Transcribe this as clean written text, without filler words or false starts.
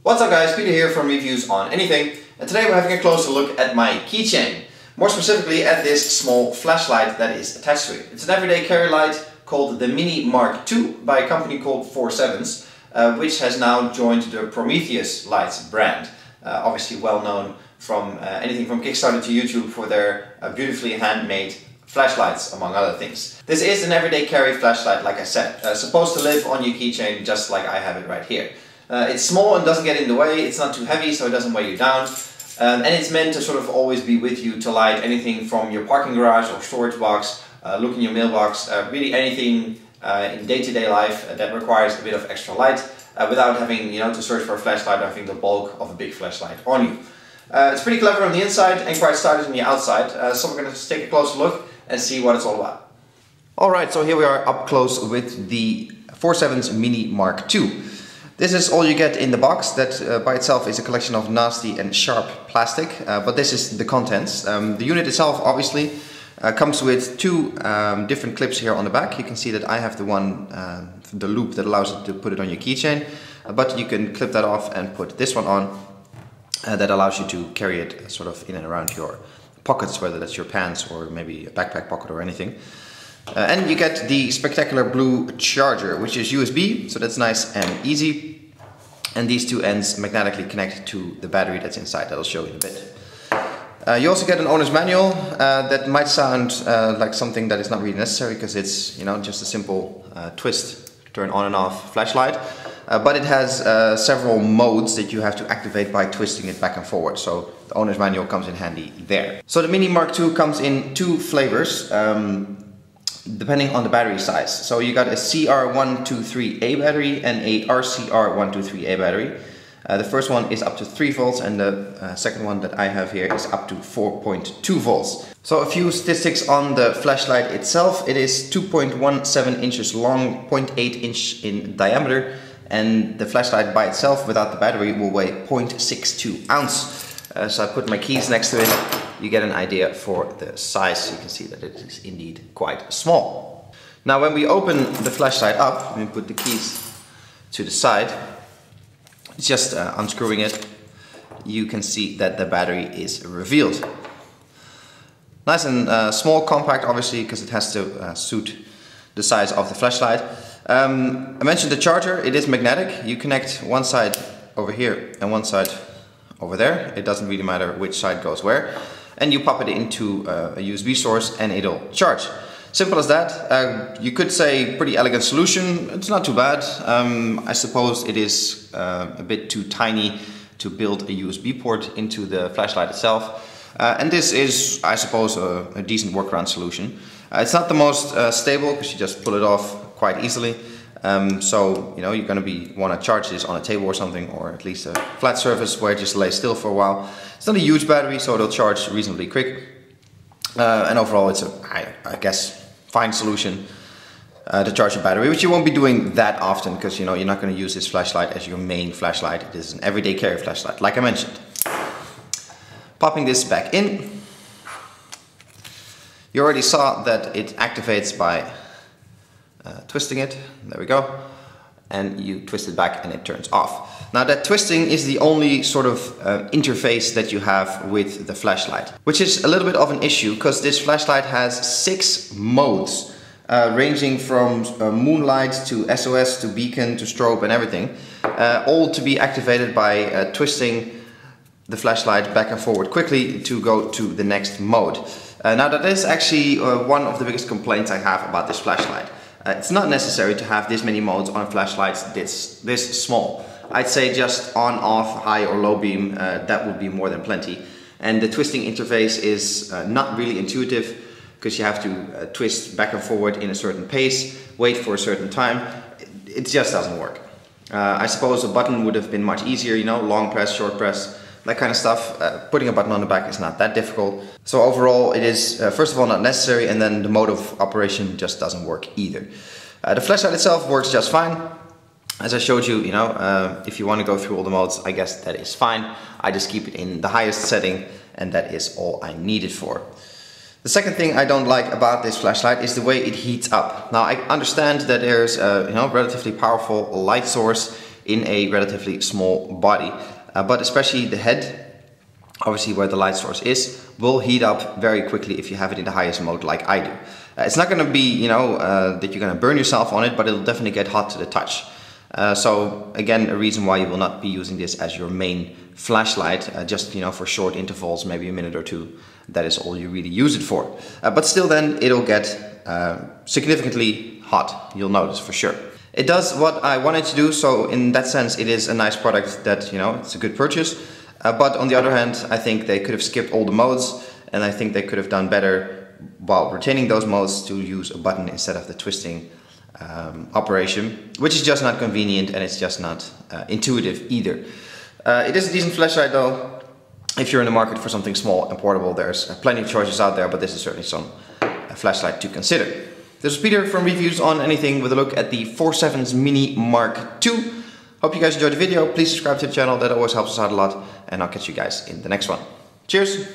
What's up guys, Peter here from Reviews on Anything, and today we're having a closer look at my keychain. More specifically at this small flashlight that is attached to it. It's an everyday carry light called the Mini Mk2 by a company called FOURSEVENS, which has now joined the Prometheus lights brand. Obviously well known from anything from Kickstarter to YouTube for their beautifully handmade flashlights, among other things. This is an everyday carry flashlight, like I said, supposed to live on your keychain just like I have it right here. It's small and doesn't get in the way, it's not too heavy so it doesn't weigh you down, and it's meant to sort of always be with you to light anything from your parking garage or storage box, look in your mailbox, really anything in day-to-day life that requires a bit of extra light without having to search for a flashlight or having the bulk of a big flashlight on you. It's pretty clever on the inside and quite stylish on the outside, so we're going to take a closer look and see what it's all about. Alright, so here we are up close with the FOURSEVENS Mini Mk2. This is all you get in the box. That by itself is a collection of nasty and sharp plastic, but this is the contents. The unit itself obviously comes with two different clips here on the back. You can see that I have the one, the loop that allows you to put it on your keychain, but you can clip that off and put this one on that allows you to carry it sort of in and around your pockets, whether that's your pants or maybe a backpack pocket or anything. And you get the spectacular blue charger, which is USB, so that's nice and easy. And these two ends magnetically connect to the battery that's inside, that I'll show you in a bit. You also get an owner's manual that might sound like something that is not really necessary because it's just a simple twist, turn on and off flashlight. But it has several modes that you have to activate by twisting it back and forward, so the owner's manual comes in handy there. So the Mini Mk2 comes in two flavors, depending on the battery size. So you got a CR123A battery and a RCR123A battery. The first one is up to 3 volts and the second one that I have here is up to 4.2 volts. So a few statistics on the flashlight itself. It is 2.17 inches long, 0.8 inch in diameter, and the flashlight by itself without the battery will weigh 0.62 ounce. So I put my keys next to it. You get an idea for the size. You can see that it is indeed quite small. Now when we open the flashlight up, we put the keys to the side, just unscrewing it, you can see that the battery is revealed. Nice and small, compact obviously, because it has to suit the size of the flashlight. I mentioned the charger. It is magnetic. You connect one side over here and one side over there. It doesn't really matter which side goes where. And you pop it into a USB source and it'll charge. Simple as that. You could say pretty elegant solution. It's not too bad. I suppose it is a bit too tiny to build a USB port into the flashlight itself. And this is, I suppose, a decent workaround solution. It's not the most stable because you just pull it off quite easily. So you're going to want to charge this on a table or something, or at least a flat surface where it just lays still for a while. It's not a huge battery, so it'll charge reasonably quick. And overall, it's I guess, fine solution to charge a battery, which you won't be doing that often because you're not going to use this flashlight as your main flashlight. It is an everyday carry flashlight, like I mentioned. Popping this back in, you already saw that it activates by twisting it. There we go. And you twist it back and it turns off. Now that twisting is the only sort of interface that you have with the flashlight, which is a little bit of an issue because this flashlight has 6 modes ranging from moonlight to SOS to beacon to strobe and everything, all to be activated by twisting the flashlight back and forward quickly to go to the next mode. Now that is actually one of the biggest complaints I have about this flashlight. It's not necessary to have this many modes on flashlights this small. I'd say just on, off, high or low beam, that would be more than plenty. And the twisting interface is not really intuitive because you have to twist back and forward in a certain pace, wait for a certain time. It just doesn't work. I suppose a button would have been much easier, long press, short press, that kind of stuff. Putting a button on the back is not that difficult. So overall it is first of all not necessary, and then the mode of operation just doesn't work either. The flashlight itself works just fine. As I showed you, if you want to go through all the modes, I guess that is fine. I just keep it in the highest setting and that is all I need it for. The second thing I don't like about this flashlight is the way it heats up. Now I understand that there's a relatively powerful light source in a relatively small body. But especially the head, obviously where the light source is, will heat up very quickly if you have it in the highest mode like I do. It's not going to be, you know, that you're going to burn yourself on it, but it'll definitely get hot to the touch. So again, a reason why you will not be using this as your main flashlight, just, you know, for short intervals, maybe a minute or two. That is all you really use it for. But still then it'll get significantly hot, you'll notice for sure. It does what I wanted to do, so in that sense it is a nice product that, you know, it's a good purchase. But on the other hand, I think they could have skipped all the modes, and I think they could have done better while retaining those modes to use a button instead of the twisting operation, which is just not convenient and it's just not intuitive either. It is a decent flashlight though. If you're in the market for something small and portable, there's plenty of choices out there, but this is certainly some flashlight to consider. This is Peter from Reviews on Anything with a look at the FOURSEVENS Mini Mk2. Hope you guys enjoyed the video. Please subscribe to the channel, that always helps us out a lot, and I'll catch you guys in the next one. Cheers!